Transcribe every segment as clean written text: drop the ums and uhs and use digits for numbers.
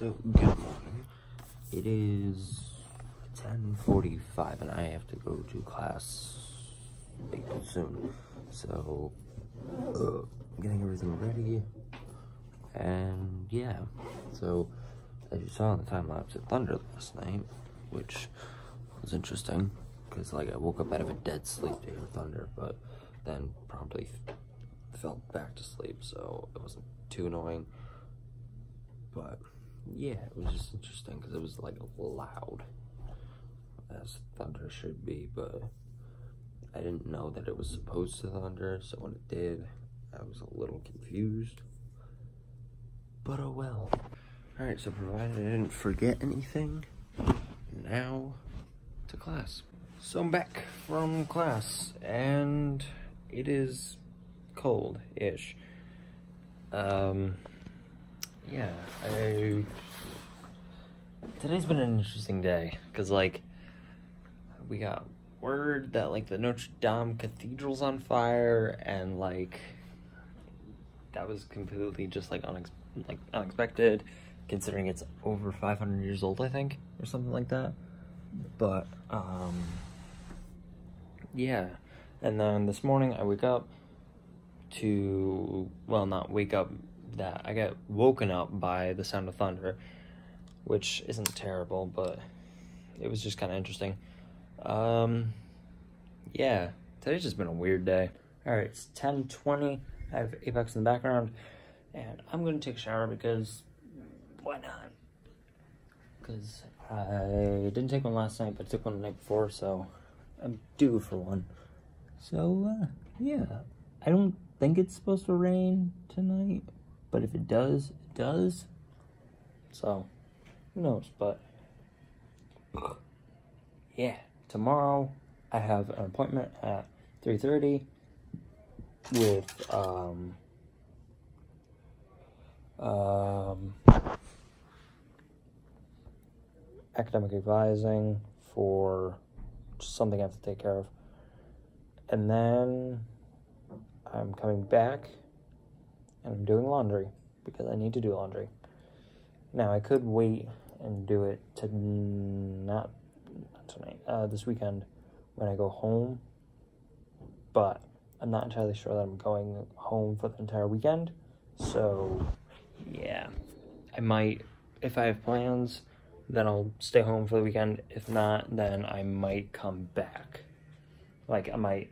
So, good morning. It is 10:45 and I have to go to class soon. So, getting everything ready. And yeah, so as you saw in the time lapse, it thundered last night, which was interesting because like I woke up out of a dead sleep to hear thunder, but then promptly fell back to sleep, so it wasn't too annoying. But yeah, it was just interesting because it was like loud, as thunder should be, but I didn't know that it was supposed to thunder, so when it did, I was a little confused. But oh well. Alright, so provided I didn't forget anything, now to class. So I'm back from class, and it is cold-ish. Yeah, today's been an interesting day, because, like, we got word that, like, the Notre Dame Cathedral's on fire, and, like, that was completely just, like, unexpected, considering it's over 500 years old, I think, or something like that. But, yeah. And then this morning, I wake up to, well, not wake up, that I got woken up by the sound of thunder, which isn't terrible, but it was just kind of interesting. Yeah, today's just been a weird day. Alright, it's 10:20, I have Apex in the background, and I'm gonna take a shower because, why not? Because I didn't take one last night, but I took one the night before, so I'm due for one. So, yeah, I don't think it's supposed to rain tonight, but if it does, it does. So, who knows, but yeah, tomorrow I have an appointment at 3:30 with, academic advising for something I have to take care of. And then I'm coming back and I'm doing laundry because I need to do laundry. Now I could wait and do it to not tonight, this weekend when I go home, but I'm not entirely sure that I'm going home for the entire weekend. So yeah, I might, if I have plans, then I'll stay home for the weekend. If not, then I might come back. Like, I might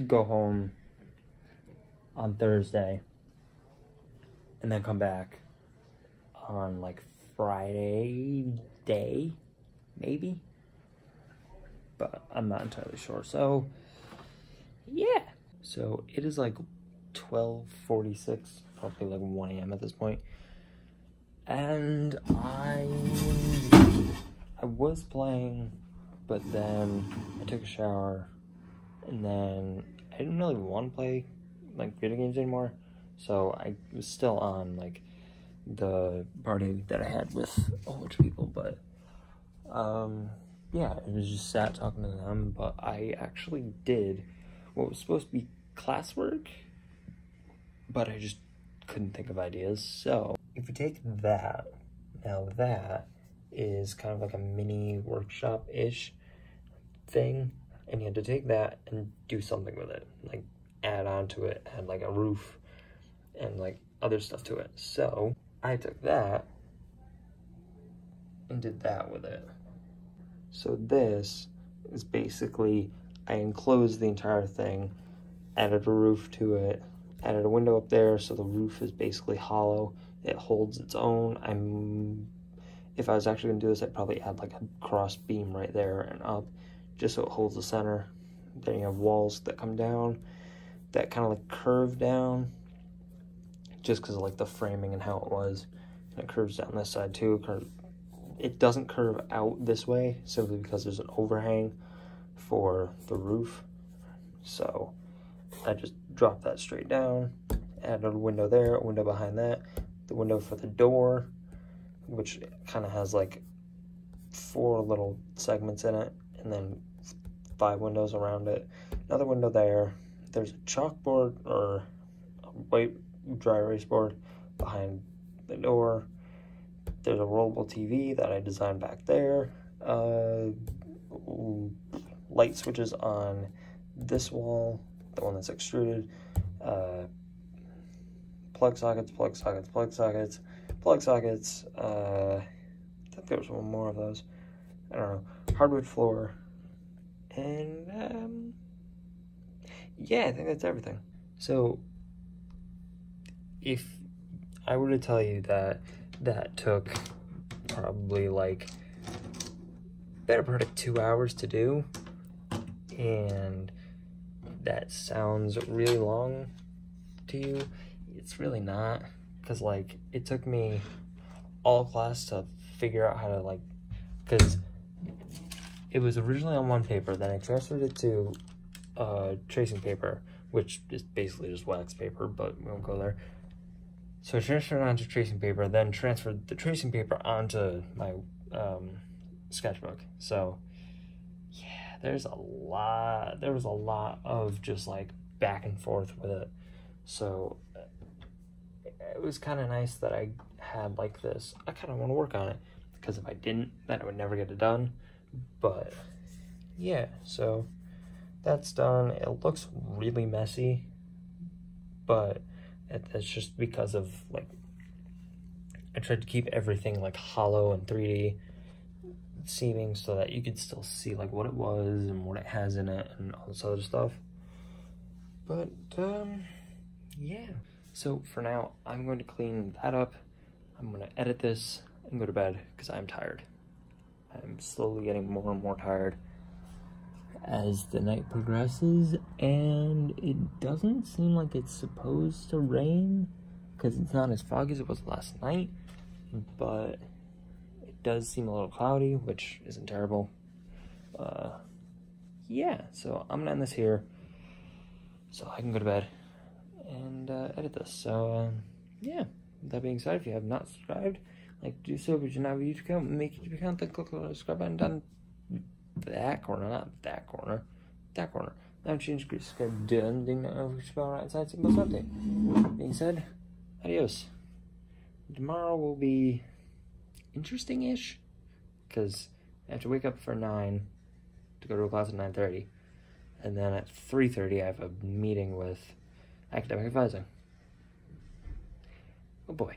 go home on Thursday and then come back on, like, Friday day, maybe? But I'm not entirely sure. So, yeah. So, it is, like, 12:46, probably, like, 1 a.m. at this point. And I was playing, but then I took a shower, and then I didn't really want to play, like, video games anymore, so I was still on, like, the party that I had with a whole bunch of people, but, yeah, it was just sat talking to them, but I actually did what was supposed to be classwork, but I just couldn't think of ideas. So if you take that, now that is kind of like a mini workshop-ish thing, and you had to take that and do something with it, like add on to it, add like a roof and like other stuff to it. So I took that and did that with it. So this is basically, I enclosed the entire thing, added a roof to it, added a window up there, so the roof is basically hollow. It holds its own. If I was actually gonna do this, I'd probably add like a cross beam right there and up, just so it holds the center. Then you have walls that come down, that kind of like curve down, just because of like the framing and how it was. And it curves down this side too. It doesn't curve out this way, simply because there's an overhang for the roof. So I just dropped that straight down, added a window there, a window behind that, the window for the door, which kind of has like 4 little segments in it, and then 5 windows around it. Another window there. There's a chalkboard or a white dry erase board behind the door. there's a rollable TV that I designed back there. Light switches on this wall, the one that's extruded. Plug sockets, plug sockets, plug sockets, plug sockets. I think there was one more of those. I don't know. Hardwood floor. And, yeah, I think that's everything. So, if I were to tell you that that took probably like better part of 2 hours to do, and that sounds really long to you, it's really not, because like it took me all class to figure out how to like, because it was originally on one paper, then I transferred it to tracing paper, which is basically just wax paper, but we won't go there. So I transferred it onto tracing paper, then transferred the tracing paper onto my sketchbook. So yeah, there was a lot of just like back and forth with it. So it was kind of nice that I had like this. I kind of want to work on it, because if I didn't, then I would never get it done. But yeah, so that's done. It looks really messy, but that's just because of like, I tried to keep everything like hollow and 3D seaming so that you could still see like what it was and what it has in it and all this other stuff. But yeah, so for now I'm going to clean that up. I'm going to edit this and go to bed because I'm tired. I'm slowly getting more and more tired as the night progresses, and it doesn't seem like it's supposed to rain because it's not as foggy as it was last night, but it does seem a little cloudy, which isn't terrible. Yeah, so I'm gonna end this here so I can go to bed and edit this. So yeah, that being said, if you have not subscribed, like, do so. If you don't have a YouTube account, make a YouTube account, then click on the subscribe button down that corner, not that corner, that corner. Now change to subscribe done, ding that notification bell right side, single update. Being said, adios. Tomorrow will be interesting-ish, because I have to wake up for 9 to go to a class at 9:30, and then at 3:30 I have a meeting with academic advising. Oh boy.